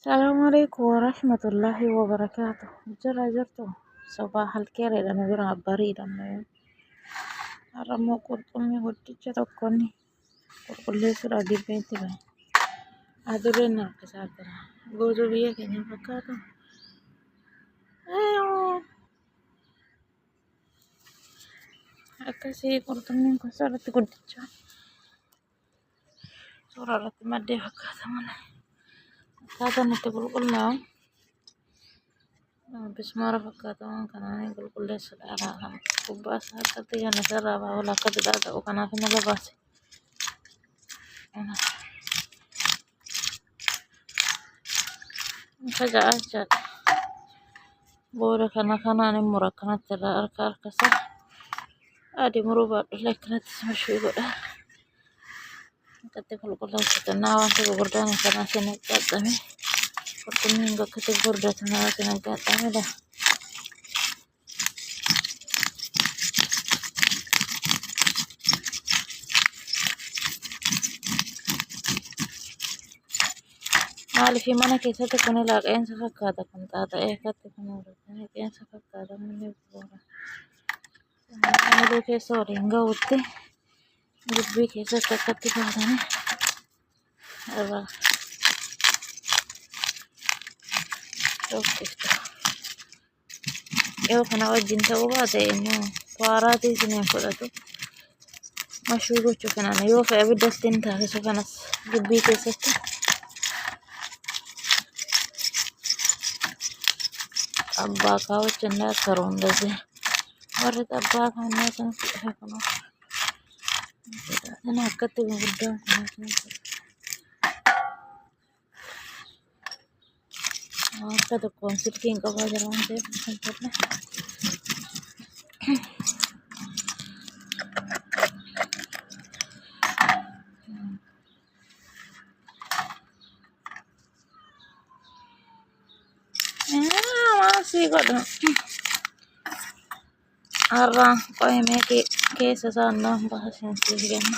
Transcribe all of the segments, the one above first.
السلام عليكم ورحمة الله وبركاته. جرى صباح الخير إلى نبينا بريدا أرمو قلت أمي قلت تكوني قلت لي سورة دي بنتي باي أدرينا كساتنا جوزو بيه كني فكاتو أيوه أكسي قلت أمي كسرت قلت سورة مادي فكاتو منا فكاتو نتقول قلنا بسمارة فكاتو كنا نقول كل سورة أنا كوباس هكذا نسرة ولا كذا وكنا في نلباسي أنا فجأة بورا kana mura kanatti irraa harka isaa adii muruu baadhullee akkanatti smashuu godha. Akkatti qulqulleessitannaa wanta gurguddaan akkanaa sin qaxxame qurxummiin bakkatti gurgurdatannaa sin qaxxamedha. Maaliifii mana keessatti kun qeensa fakkaata kun xaaxa'ee akkatti kun hojjetame qeensa fakkaata manni boora. Naannoo keessa waliin ga'utti gibbii keessatti akkatti baatanii irraa shokkiftu. Yoo kana wajjin ta'uu baate immoo waaraatii isin fudhatu mashuu gochuu kanaan yoo fe'e abiddatti hin taasisu kanas gibbii keessatti. Abbaa kaawwachannaa akka roondasee warri abbaa kaannaa san fudhate kunoo kana akkatti gurguddaan kunoo akka tokkoon silkiin qabaa jira waan ta'eef kan ta'e maasii godha har'aan qo'imee keessa isaannaa baasiin siif kenna.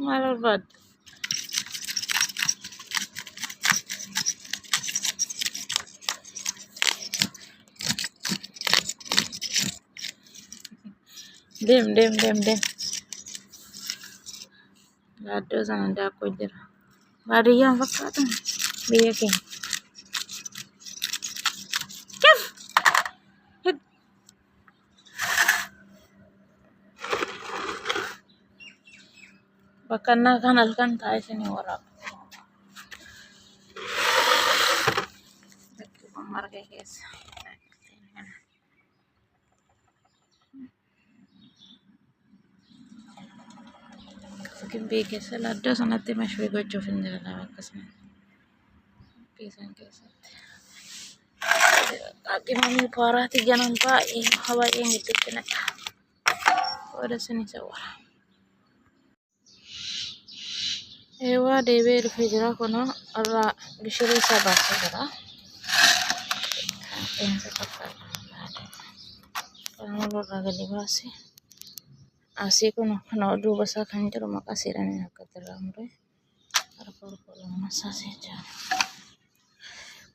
Maal barbaadde? Deem. Gaaddoo sana daakkoo jira. Baadiyyaan fakkaata biyya keenya. Bakkannaa kan halkan taa'e isinii waraaba. Marga keessa. Gibbii keessa iddoo sanatti mashuu gochuuf hin jira akkasuma. Keessan keessatti. Qaqqimanii paaraatii ganan baay'een gidduutti naqa. Booda isinii sawwara. Eewwaa deebi'ee dhufee jira kunoo irraa gishirii isaa baasee jira. Qeensa fakkaata. Qaama irraa gadi baasee. Asii kun kan duuba isaa kan jiru maqaa seedhanii akka irraa muree harka lammasaa seejaa.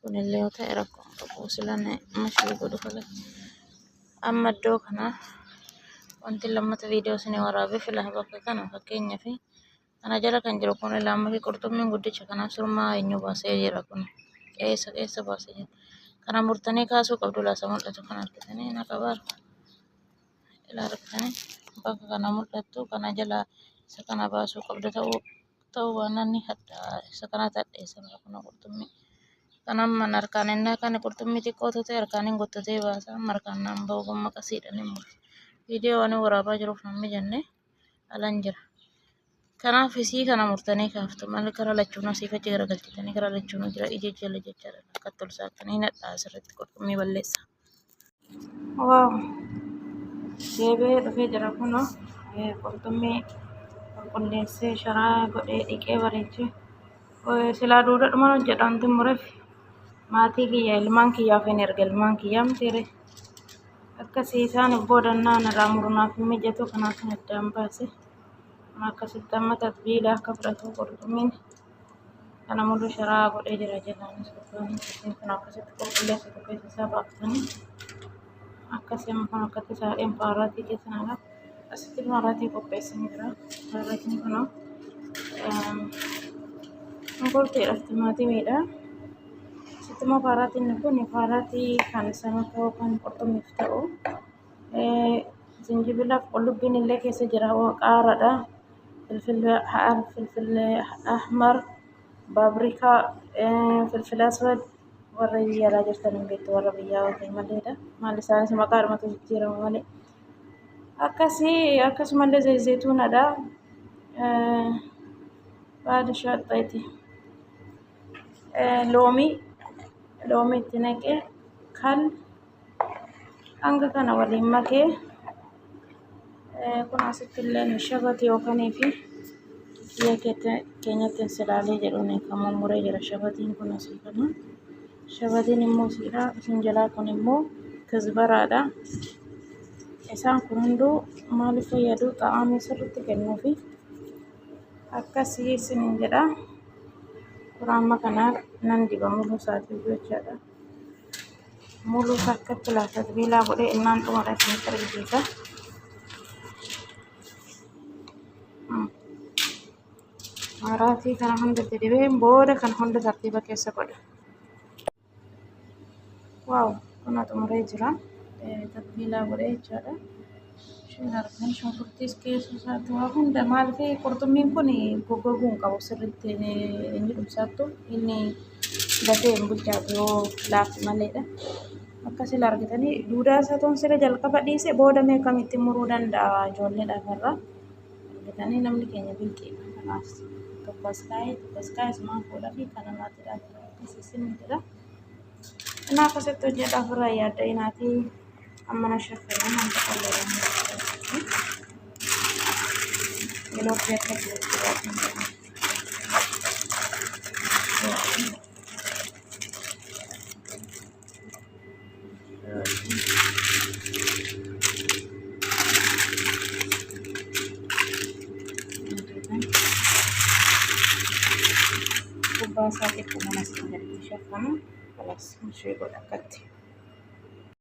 Kunillee yoo ta'e rakkoon qabu silaan mashuu godhu falatti. Amma iddoo kanaa wanti lammata viidiyoo isinii waraabee filaa bakka kana fakkeenyaaf kana jala kan jiru kun lamma fi qurxummiin guddicha kanaa surmaa eenyu baasee jira kun keessa baasee jira. Kana murtanii kaasuu qabdu laasa mul'atu kan argitanii na qabaar. Ilaa argitanii bakka kana mul'attu kana jala isa kana baasuu qabdu ta'uu baannaan haddaa isa kana tadheessa kun qurxummii. Kan amma harkaan innaa kan qurxummii xiqqootu ta'e harkaan gottotee baasa harkaan naan bahu gomma qasiidhaan hin muru. Viidiyoo waan waraabaa jiruuf namni jennee alan jira. Kanaaf isii kana murtanii kaaftu malee karaa lachuun asii fachi garagalchitanii karaa lachuun jira ija jala jechaadha akka tolsaa akkanii nadhaa asirratti qurxummii balleessa. Waaw! deebi'ee dhufee jira kunoo qurxummii qulqulleessee sharaa godhee dhiqee bareechee silaa duudhaadhuma hojjedhaanti mureef maatii kiyya ilmaan kiyyaaf hin erga ilmaan kiyyaa mitiire akkasii isaan boodannaan irraa murunaaf hin mijatu kanaaf kan addaan baase akkasitti amma tatbiila akka fudhatu qurxummiin kana mulu sharaa godhee jira jedhaanis kan akkasitti qulqulleessitu keessa isaa baaftanii akkasii amma kan akkatti saadheen paaraatii keessa naannaa asitti paaraatii qopheessanii jira paaraatiin kunoo qulqulteedhaaf timaatimiidha. Asitti immoo paaraatiin kun paaraatii kan samaka yookaan qurxummiif ta'u zinjibilaaf qullubbiin illee keessa jira qaaraadha. Filfil ahmar baabrikaa filfil aswad warra biyya alaa jirtan hin beektu warra biyyaa wajjin maleedha. Maal isaanis maqaadhumatu jijjiirama malee. Akkasumallee zayituunadha. Baada shaaxxayti. Loomii itti naqee kan hanga kana waliin makee kun asitti illee shabati yookaan fi keenyatti silaalee jedhuun kan mummuree jira shabatiin kun asii kana. Shabatiin immoo siidha isin jalaa kun immoo kizbaraadha. Isaan kun hunduu maaliif fayyadu xaa'amii sirriitti kennuufi akkasii isiniin jedha. Amma kana nan diba muluu isaatii jechaadha. Muluu akkatti laafatu biilaa godhee innaan xumura isinitti argisiisa. Maraatii kana hundatti dibee booda kan hunda tartiiba keessa godha. Waaw kun xumuree jira. Biilaa godhee jechaadha. Argan shunkurtiis keessa isaatti waa hunda maaliif qurxummiin kun goggoguu hin qabu sirriitti inni dhumsaattu inni dafee hin bilchaatu yoo laafu maleedha. Akkasii argitanii duudaa isaa toon siree jalqaba dhiise booda mee akkamitti muruu danda'a ijoolleedhaaf irraa argitanii namni keenya bilcheedha kanaaf tokkos kaayee sumaan fuudhaa fi kana maatiidhaaf akkasii sinidha. Kanaaf asitti hojjedhaaf irraa yaadda inaatii amma na shaffanan hanga qalleedhaan. Lo apriete aquí. Kubasa que como las que ya خلاص مش هيقول أكدت